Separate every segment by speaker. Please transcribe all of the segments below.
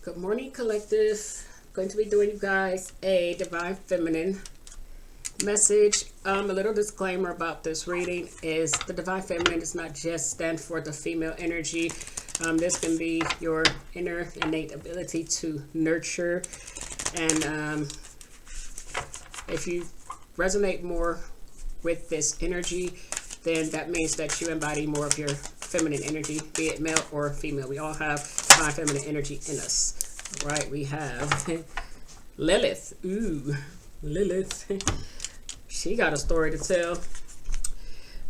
Speaker 1: Good morning, collective. Going to be doing you guys a divine feminine message. A little disclaimer about this reading is the divine feminine does not just stand for the female energy. This can be your inner innate ability to nurture, and if you resonate more with this energy, then that means that you embody more of your feminine energy, be it male or female. We all have divine feminine energy in us. All right, we have Lilith. Ooh, Lilith. She got a story to tell.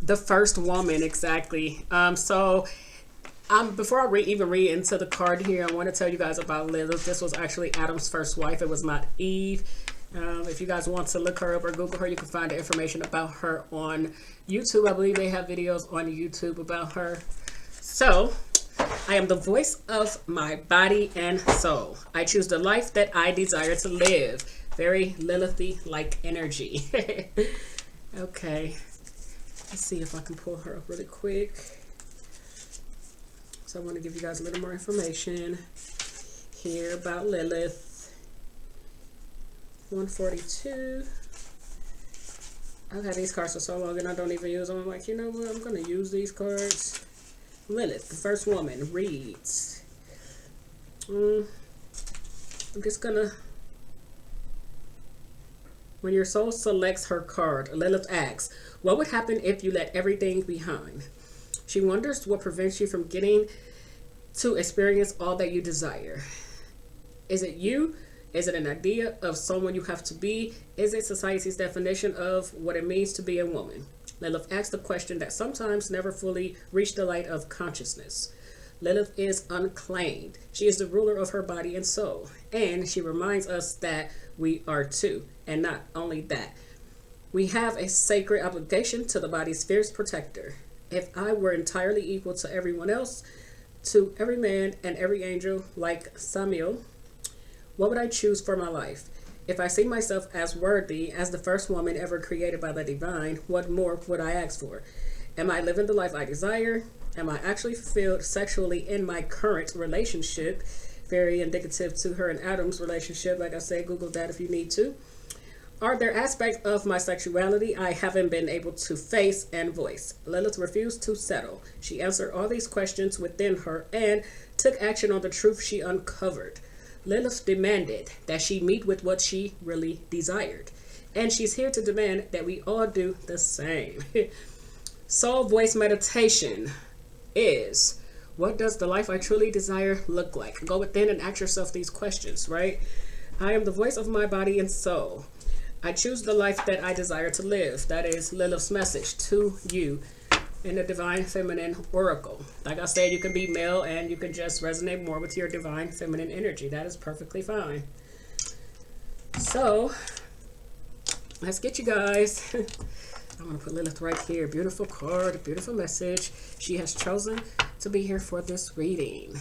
Speaker 1: The first woman, exactly. Before I even read into the card here, I want to tell you guys about Lilith. This was actually Adam's first wife. It was not Eve. If you guys want to look her up or Google her, you can find the information about her on YouTube. I believe they have videos on YouTube about her. So, I am the voice of my body and soul. I choose the life that I desire to live. Very Lilithy-like energy. Okay. Let's see if I can pull her up really quick. So I want to give you guys a little more information here about Lilith. 142. I've had these cards for so long and I don't even use them. I'm like, you know what? I'm going to use these cards. Lilith, the first woman, reads. I'm just going to... When your soul selects her card, Lilith asks, what would happen if you let everything behind? She wonders what prevents you from getting to experience all that you desire. Is it you? Is it an idea of someone you have to be? Is it society's definition of what it means to be a woman? Lilith asks the question that sometimes never fully reach the light of consciousness. Lilith is unclaimed. She is the ruler of her body and soul. And she reminds us that we are too. And not only that, we have a sacred obligation to the body's fierce protector. If I were entirely equal to everyone else, to every man and every angel like Samuel, what would I choose for my life? If I see myself as worthy as the first woman ever created by the divine, what more would I ask for? Am I living the life I desire? Am I actually fulfilled sexually in my current relationship? Very indicative to her and Adam's relationship. Like I said, Google that if you need to. Are there aspects of my sexuality I haven't been able to face and voice? Lilith refused to settle. She answered all these questions within her and took action on the truth she uncovered. Lilith demanded that she meet with what she really desired. And she's here to demand that we all do the same. Soul voice meditation is, what does the life I truly desire look like? Go within and ask yourself these questions, right? I am the voice of my body and soul. I choose the life that I desire to live. That is Lilith's message to you in the divine feminine oracle. Like I said, you can be male and you can just resonate more with your divine feminine energy. That is perfectly fine. So let's get you guys. I'm going to put Lilith right here. Beautiful card, beautiful message. She has chosen to be here for this reading.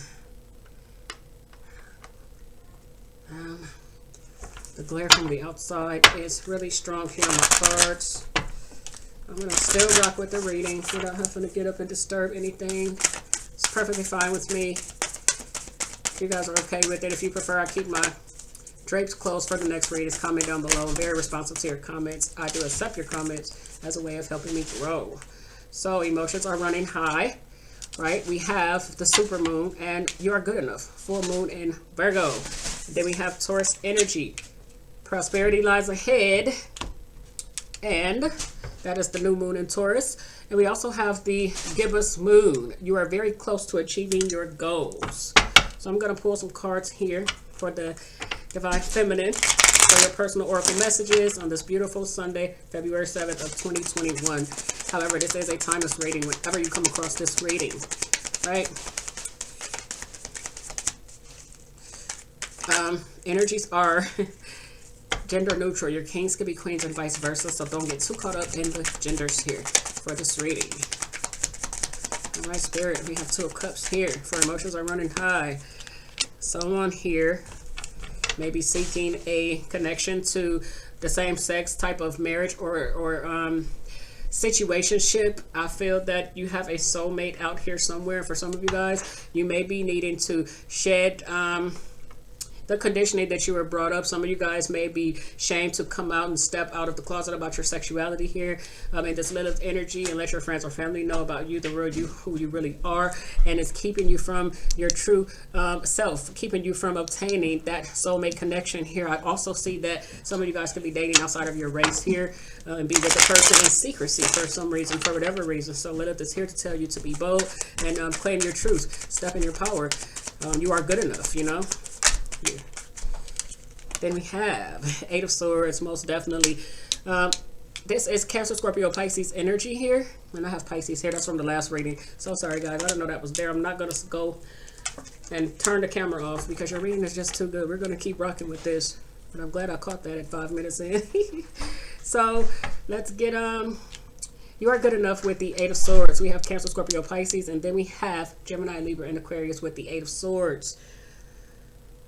Speaker 1: The glare from the outside is really strong here on my cards. I'm going to still rock with the reading without having to get up and disturb anything. It's perfectly fine with me. If you guys are okay with it, if you prefer, I keep my drapes closed for the next readings. Comment down below. I'm very responsive to your comments. I do accept your comments as a way of helping me grow. So emotions are running high, right? We have the super moon and you are good enough. Full moon in Virgo. Then we have Taurus energy. Prosperity lies ahead. And that is the new moon in Taurus. And we also have the gibbous moon. You are very close to achieving your goals. So I'm going to pull some cards here for the divine feminine for your personal oracle messages on this beautiful Sunday, February 7th of 2021. However, this is a timeless reading whenever you come across this reading, right? Energies are gender neutral. Your kings could be queens and vice versa, so don't get too caught up in the genders here for this reading. All right, Spirit, we have Two of Cups here for emotions are running high. Someone here may be seeking a connection to the same sex type of marriage or situationship. I feel that you have a soulmate out here somewhere. For some of you guys, you may be needing to shed the conditioning that you were brought up. Some of you guys may be shamed to come out and step out of the closet about your sexuality here. In this Lilith energy, and let your friends or family know about you, the real you, who you really are. And it's keeping you from your true self, keeping you from obtaining that soulmate connection here. I also see that some of you guys could be dating outside of your race here, and be with a person in secrecy for some reason, for whatever reason. So Lilith is here to tell you to be bold and claim your truth, step in your power. You are good enough, you know. Yeah. Then we have Eight of Swords, most definitely. This is Cancer, Scorpio, Pisces energy here. And I have Pisces here. That's from the last reading. So sorry, guys. I didn't know that was there. I'm not going to go and turn the camera off because your reading is just too good. We're going to keep rocking with this. But I'm glad I caught that at 5 minutes in. So let's get you are good enough with the Eight of Swords. We have Cancer, Scorpio, Pisces, and then we have Gemini, Libra, and Aquarius with the Eight of Swords.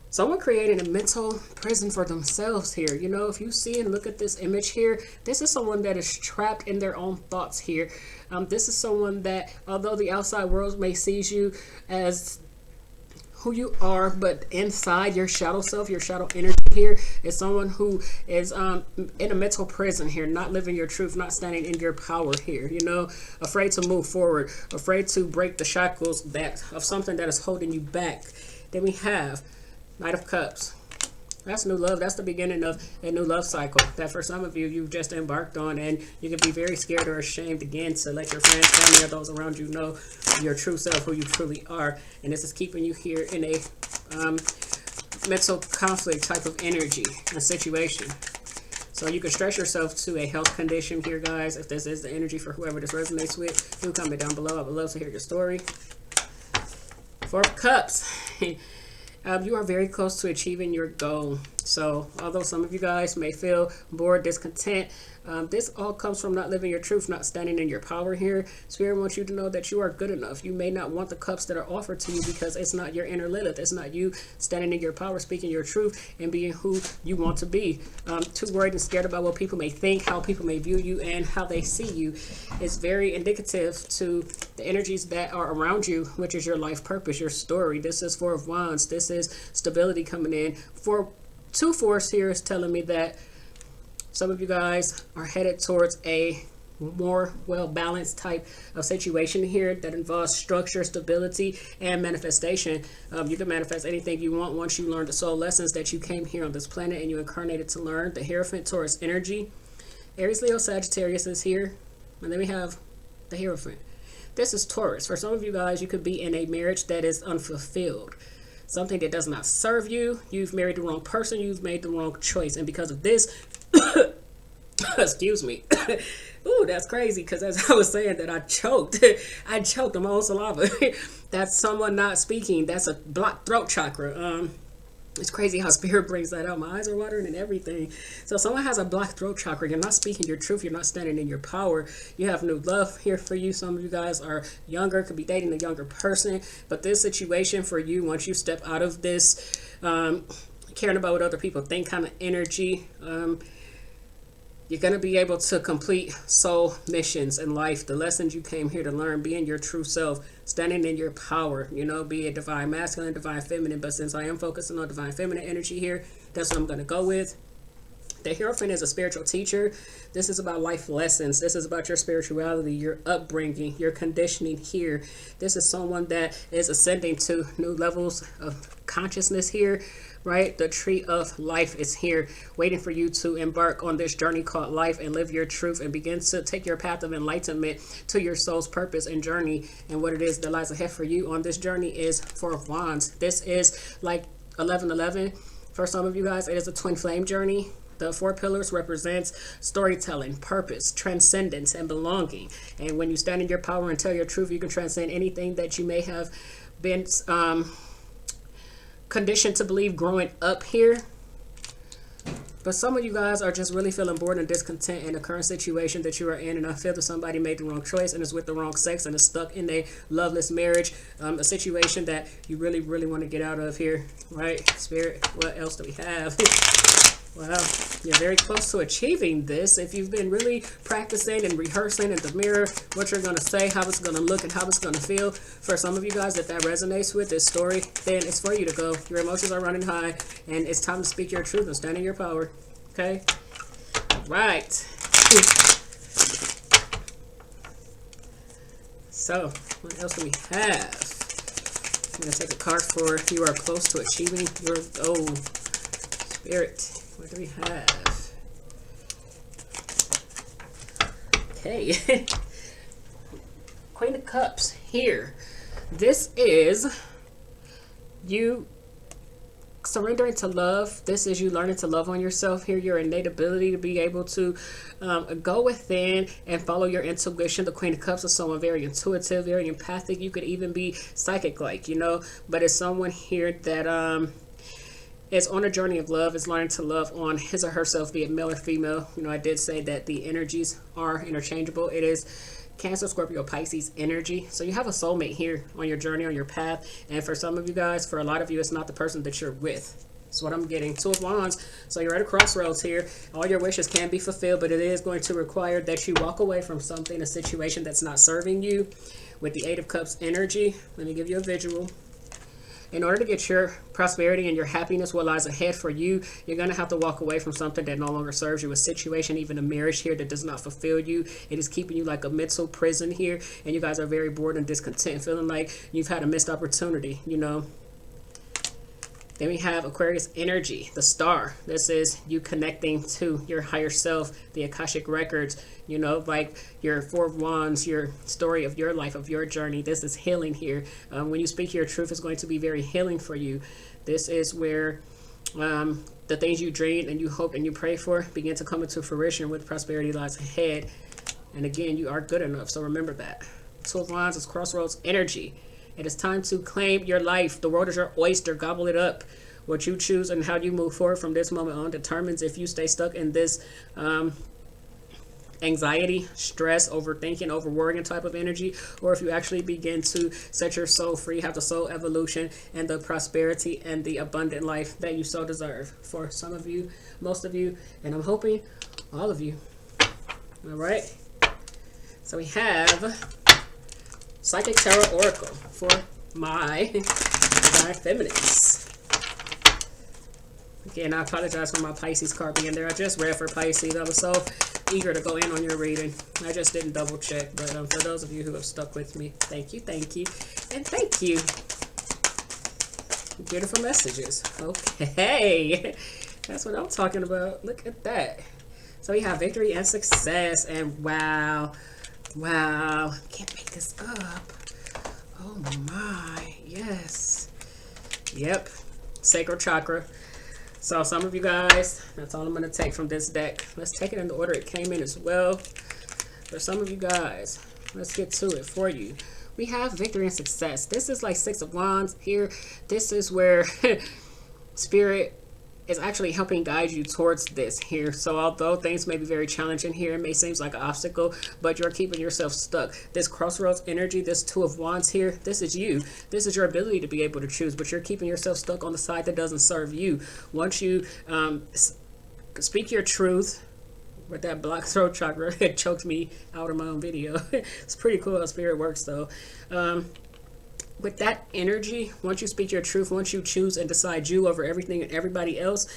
Speaker 1: Someone created a mental prison for themselves here. You know, if you see and look at this image here, this is someone that is trapped in their own thoughts here. This is someone that, although the outside world may see you as who you are, but inside your shadow self, your shadow energy here is someone who is in a mental prison here, not living your truth, not standing in your power here, you know, afraid to move forward, afraid to break the shackles that of something that is holding you back. Then we have Knight of Cups. That's new love. That's the beginning of a new love cycle that for some of you, you've just embarked on, and you can be very scared or ashamed again to let your friends, family, or those around you know your true self, who you truly are. And this is keeping you here in a mental conflict type of energy and situation. So you can stress yourself to a health condition here, guys. If this is the energy for whoever this resonates with, do comment down below. I would love to hear your story. Four of Cups. You are very close to achieving your goal. So although some of you guys may feel bored, discontent, this all comes from not living your truth, not standing in your power here. Spirit wants you to know that you are good enough. You may not want the cups that are offered to you because it's not your inner Lilith. It's not you standing in your power, speaking your truth, and being who you want to be. Too worried and scared about what people may think, how people may view you, and how they see you. It's very indicative to the energies that are around you, which is your life purpose, your story. This is Four of Wands. This is stability coming in. Two fours here is telling me that some of you guys are headed towards a more well-balanced type of situation here that involves structure, stability, and manifestation. You can manifest anything you want once you learn the soul lessons that you came here on this planet and you incarnated to learn. The Hierophant, Taurus energy. Aries, Leo, Sagittarius is here. And then we have the Hierophant. This is Taurus. For some of you guys, you could be in a marriage that is unfulfilled. Something that does not serve you. You've married the wrong person. You've made the wrong choice. And because of this, excuse me. Ooh, that's crazy. Because as I was saying that I choked. I choked on my own saliva. That's someone not speaking. That's a blocked throat chakra. It's crazy how spirit brings that out. My eyes are watering and everything. So someone has a blocked throat chakra. You're not speaking your truth. You're not standing in your power. You have new love here for you. Some of you guys are younger, could be dating a younger person. But this situation for you, once you step out of this caring about what other people think kind of energy, you're going to be able to complete soul missions in life. The lessons you came here to learn, being your true self, standing in your power, you know, be it divine masculine, divine feminine. But since I am focusing on divine feminine energy here, that's what I'm going to go with. The Hierophant is a spiritual teacher. This is about life lessons. This is about your spirituality, your upbringing, your conditioning here. This is someone that is ascending to new levels of consciousness here, right? The tree of life is here waiting for you to embark on this journey called life and live your truth and begin to take your path of enlightenment to your soul's purpose and journey. And what it is that lies ahead for you on this journey is Four of Wands. This is like 1111. For some of you guys, it is a twin flame journey. The four pillars represents storytelling, purpose, transcendence, and belonging. And when you stand in your power and tell your truth, you can transcend anything that you may have been conditioned to believe growing up here. But some of you guys are just really feeling bored and discontent in the current situation that you are in. And I feel that somebody made the wrong choice and is with the wrong sex and is stuck in a loveless marriage, a situation that you really, really want to get out of here, right? Spirit, what else do we have? Wow, you're very close to achieving this. If you've been really practicing and rehearsing in the mirror what you're going to say, how it's going to look, and how it's going to feel, for some of you guys that resonates with this story, then it's for you to go. Your emotions are running high, and it's time to speak your truth and stand in your power. Okay? Right. So, what else do we have? I'm going to take a card for you are close to achieving your goal. Spirit. What do we have? Okay. Queen of Cups here. This is you surrendering to love. This is you learning to love on yourself here. Your innate ability to be able to go within and follow your intuition. The Queen of Cups is someone very intuitive, very empathic. You could even be psychic like, you know, but it's someone here that is on a journey of love, is learning to love on his or herself, be it male or female. You know, I did say that the energies are interchangeable. It is Cancer, Scorpio, Pisces energy. So you have a soulmate here on your journey, on your path. And for some of you guys, for a lot of you, it's not the person that you're with. That's what I'm getting. Two of Wands. So you're at a crossroads here. All your wishes can be fulfilled, but it is going to require that you walk away from something, a situation that's not serving you. With the Eight of Cups energy, let me give you a visual. In order to get your prosperity and your happiness, what lies ahead for you, you're going to have to walk away from something that no longer serves you. A situation, even a marriage here that does not fulfill you. It is keeping you like a mental prison here. And you guys are very bored and discontent, feeling like you've had a missed opportunity, you know. Then we have Aquarius energy, the star. This is you connecting to your higher self, the Akashic records, you know, like your Four of Wands, your story of your life, of your journey. This is healing here. When you speak your truth, it's going to be very healing for you. This is where the things you dreamed and you hoped and you pray for begin to come into fruition with prosperity lies ahead. And again, you are good enough. So remember that. Two of Wands is crossroads energy. It is time to claim your life. The world is your oyster. Gobble it up. What you choose and how you move forward from this moment on determines if you stay stuck in this anxiety, stress, overthinking, overworrying type of energy, or if you actually begin to set your soul free, have the soul evolution and the prosperity and the abundant life that you so deserve. For some of you, most of you, and I'm hoping all of you. All right. So we have Psychic Tarot Oracle for my Divine Feminines. Again, I apologize for my Pisces card being there. I just read for Pisces. I was so eager to go in on your reading. I just didn't double check. But for those of you who have stuck with me, thank you, and thank you. Beautiful messages. Okay. That's what I'm talking about. Look at that. So we have victory and success. And wow. Wow, can't make this up. Oh my, yes. Yep, sacral chakra. So some of you guys, that's all I'm going to take from this deck. Let's take it in the order it came in as well. For some of you guys, let's get to it for you. We have victory and success. This is like Six of Wands here. This is where Spirit is actually helping guide you towards this here. So although things may be very challenging here, it may seem like an obstacle, but you're keeping yourself stuck. This crossroads energy, this Two of Wands here, this is you. This is your ability to be able to choose, but you're keeping yourself stuck on the side that doesn't serve you. Once you speak your truth, with that black throat chakra, it choked me out of my own video. It's pretty cool how Spirit works though. With that energy, once you speak your truth, once you choose and decide you over everything and everybody else,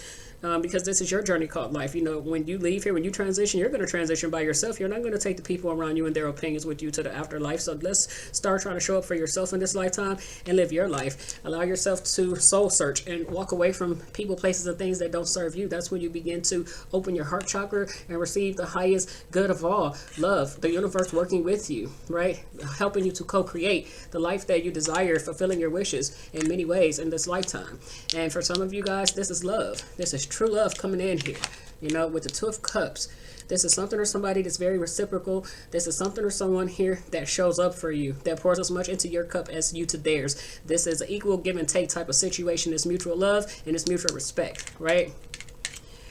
Speaker 1: because this is your journey called life. You know, when you leave here, when you transition, you're going to transition by yourself. You're not going to take the people around you and their opinions with you to the afterlife. So let's start trying to show up for yourself in this lifetime and live your life. Allow yourself to soul search and walk away from people, places, and things that don't serve you. That's when you begin to open your heart chakra and receive the highest good of all, love, the universe working with you, right? Helping you to co-create the life that you desire, fulfilling your wishes in many ways in this lifetime. And for some of you guys, this is love. This is true love coming in here, you know, with the Two of Cups. This is something or somebody that's very reciprocal. This is something or someone here that shows up for you, that pours as much into your cup as you to theirs. This is an equal give and take type of situation. It's mutual love and it's mutual respect, right?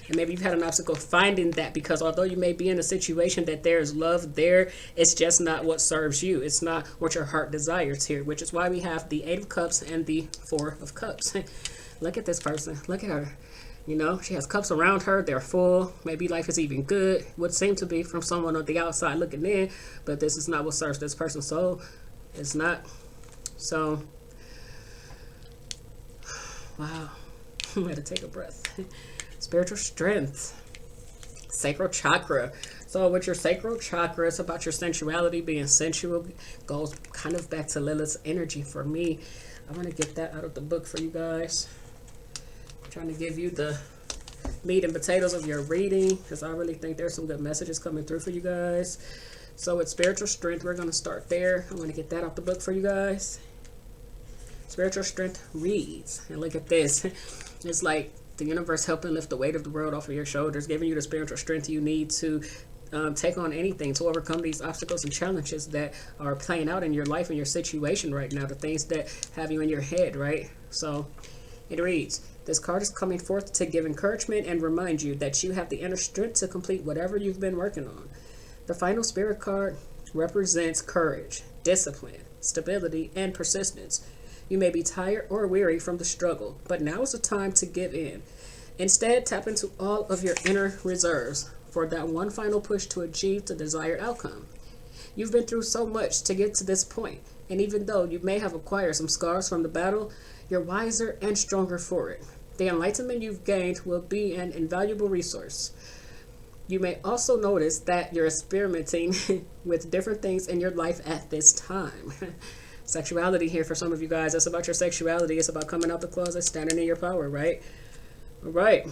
Speaker 1: And maybe you've had an obstacle finding that, because although you may be in a situation that there's love there, it's just not what serves you. It's not what your heart desires here, which is why we have the Eight of Cups and the Four of Cups. Look at this person. Look at her. You know, she has cups around her. They're full. Maybe life is even good. Would seem to be from someone on the outside looking in. But this is not what serves this person's soul. It's not. So, wow. I had to take a breath. Spiritual strength. Sacral chakra. So with your sacral chakra, it's about your sensuality, being sensual. Goes kind of back to Lilith's energy for me. I want to get that out of the book for you guys. I'm trying to give you the meat and potatoes of your reading, because I really think there's some good messages coming through for you guys. So with spiritual strength, we're going to start there. I'm going to get that out the book for you guys. Spiritual strength reads, and look at this. It's like the universe helping lift the weight of the world off of your shoulders, giving you the spiritual strength you need to take on anything, to overcome these obstacles and challenges that are playing out in your life and your situation right now, the things that have you in your head, right? So it reads, this card is coming forth to give encouragement and remind you that you have the inner strength to complete whatever you've been working on. The final spirit card represents courage, discipline, stability, and persistence. You may be tired or weary from the struggle, but now is the time to give in. Instead, tap into all of your inner reserves for that one final push to achieve the desired outcome. You've been through so much to get to this point, and even though you may have acquired some scars from the battle, you're wiser and stronger for it. The enlightenment you've gained will be an invaluable resource. You may also notice that you're experimenting with different things in your life at this time. Sexuality here for some of you guys. That's about your sexuality. It's about coming out the closet, standing in your power, right? All right.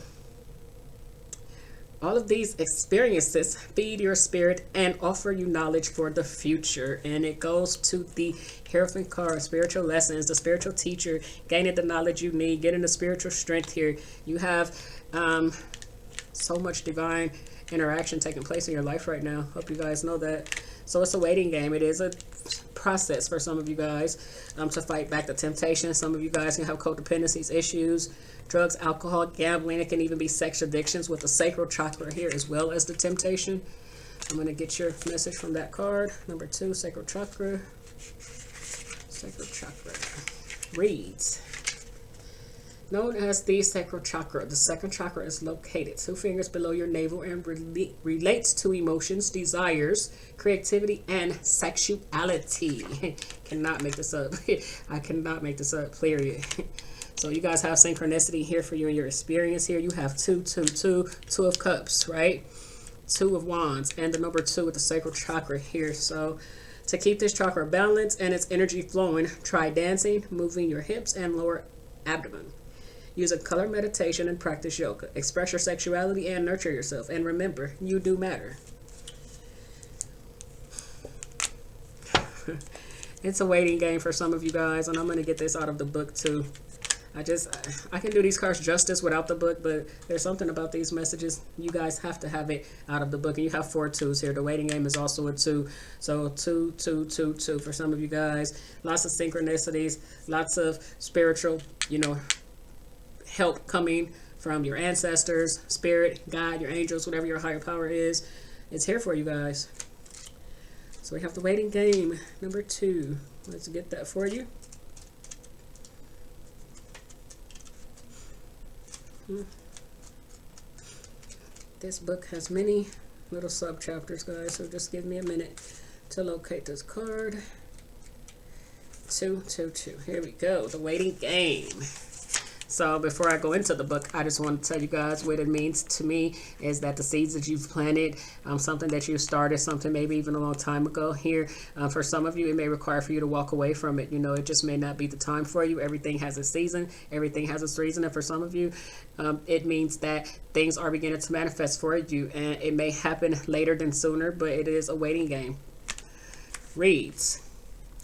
Speaker 1: All of these experiences feed your spirit and offer you knowledge for the future. And it goes to the Hierophant card, spiritual lessons, the spiritual teacher, gaining the knowledge you need, getting the spiritual strength here. You have so much divine interaction taking place in your life right now. Hope you guys know that. So it's a waiting game. It is a process for some of you guys to fight back the temptation. Some of you guys can have codependencies, issues, drugs, alcohol, gambling. It can even be sex addictions with the sacral chakra here as well as the temptation. I'm going to get your message from that card. Number 2, sacral chakra. Sacral chakra reads, known as the sacral chakra. The second chakra is located 2 fingers below your navel and relates to emotions, desires, creativity, and sexuality. Cannot make this up. I cannot make this up, period. So you guys have synchronicity here for you in your experience here. You have 2 of cups, right? 2 of wands, and the number 2 with the sacral chakra here. So to keep this chakra balanced and its energy flowing, try dancing, moving your hips and lower abdomen. Use a color meditation and practice yoga. Express your sexuality and nurture yourself. And remember, you do matter. It's a waiting game for some of you guys, and I'm going to get this out of the book too. I can do these cards justice without the book, but there's something about these messages. You guys have to have it out of the book. And you have 4 2s here. The waiting game is also a 2. So 2, 2, 2, 2 for some of you guys. Lots of synchronicities, lots of spiritual, help coming from your ancestors, spirit, God, your angels, whatever your higher power is. It's here for you guys. So we have the waiting game, number 2. Let's get that for you. This book has many little sub chapters, guys, so just give me a minute to locate this card. 2, 2, 2. Here we go, the waiting game. So before I go into the book, I just want to tell you guys what it means to me is that the seeds that you've planted, something that you started, something maybe even a long time ago here, for some of you, it may require for you to walk away from it. It just may not be the time for you. Everything has a season. Everything has its reason. And for some of you, it means that things are beginning to manifest for you. And it may happen later than sooner, but it is a waiting game. Reads.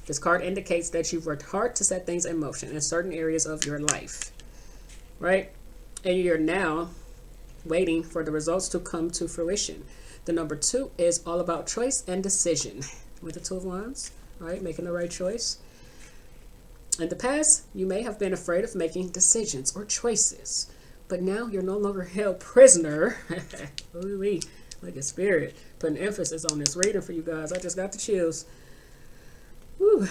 Speaker 1: This card indicates that you've worked hard to set things in motion in certain areas of your life. Right? And you're now waiting for the results to come to fruition. The number 2 is all about choice and decision. With the 2 of wands, right? Making the right choice. In the past, you may have been afraid of making decisions or choices. But now you're no longer held prisoner. Ooh-wee. Like a spirit. Putting emphasis on this reading for you guys. I just got the chills. Woo.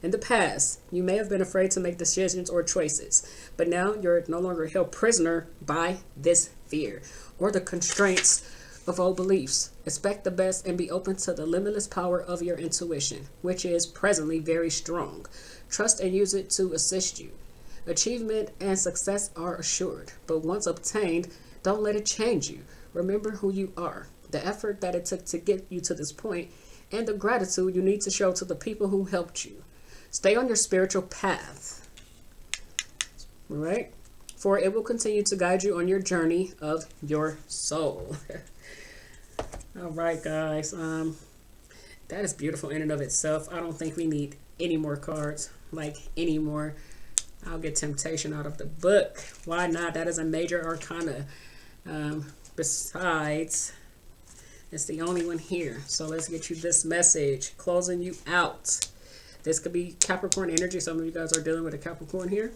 Speaker 1: In the past, you may have been afraid to make decisions or choices, but now you're no longer held prisoner by this fear or the constraints of old beliefs. Expect the best and be open to the limitless power of your intuition, which is presently very strong. Trust and use it to assist you. Achievement and success are assured, but once obtained, don't let it change you. Remember who you are, the effort that it took to get you to this point, and the gratitude you need to show to the people who helped you. Stay on your spiritual path, all right? For it will continue to guide you on your journey of your soul. All right, guys. That is beautiful in and of itself. I don't think we need any more cards, like any more. I'll get temptation out of the book. Why not? That is a major arcana. Besides, it's the only one here. So let's get you this message, closing you out. This could be Capricorn energy. Some of you guys are dealing with a Capricorn here.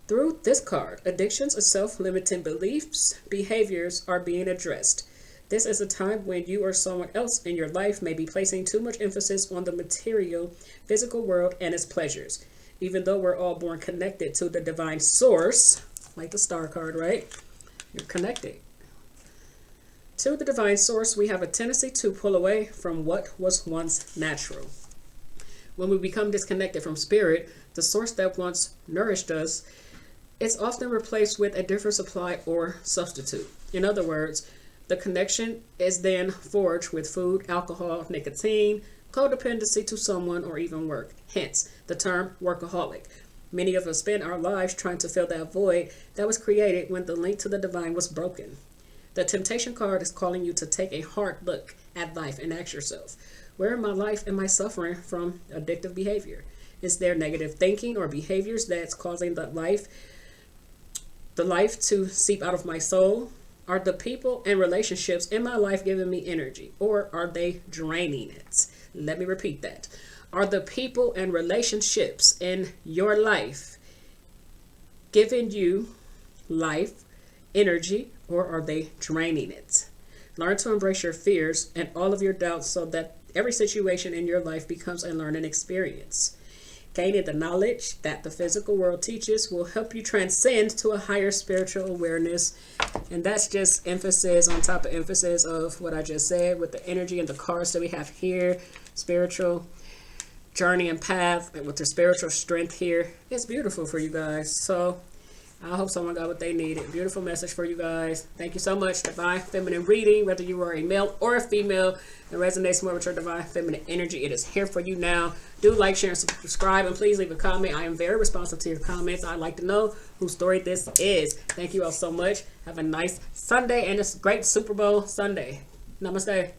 Speaker 1: Through this card, addictions of self-limiting beliefs, behaviors are being addressed. This is a time when you or someone else in your life may be placing too much emphasis on the material, physical world and its pleasures. Even though we're all born connected to the divine source, like the star card, right? You're connected to the divine source. We have a tendency to pull away from what was once natural. When we become disconnected from spirit, the source that once nourished us, it's often replaced with a different supply or substitute. In other words, the connection is then forged with food, alcohol, nicotine, codependency to someone, or even work. Hence, the term workaholic. Many of us spend our lives trying to fill that void that was created when the link to the divine was broken. The temptation card is calling you to take a hard look at life and ask yourself, where in my life am I suffering from addictive behavior? Is there negative thinking or behaviors that's causing the life to seep out of my soul? Are the people and relationships in my life giving me energy, or are they draining it? Let me repeat that. Are the people and relationships in your life giving you life, energy, or are they draining it? Learn to embrace your fears and all of your doubts so that every situation in your life becomes a learning experience. Gaining the knowledge that the physical world teaches will help you transcend to a higher spiritual awareness. And that's just emphasis on top of emphasis of what I just said with the energy and the cards that we have here. Spiritual journey and path, and with the spiritual strength here. It's beautiful for you guys. So I hope someone got what they needed. Beautiful message for you guys. Thank you so much. Divine Feminine reading, whether you are a male or a female, it resonates more with your Divine Feminine energy. It is here for you now. Do like, share, and subscribe, and please leave a comment. I am very responsive to your comments. I'd like to know whose story this is. Thank you all so much. Have a nice Sunday and a great Super Bowl Sunday. Namaste.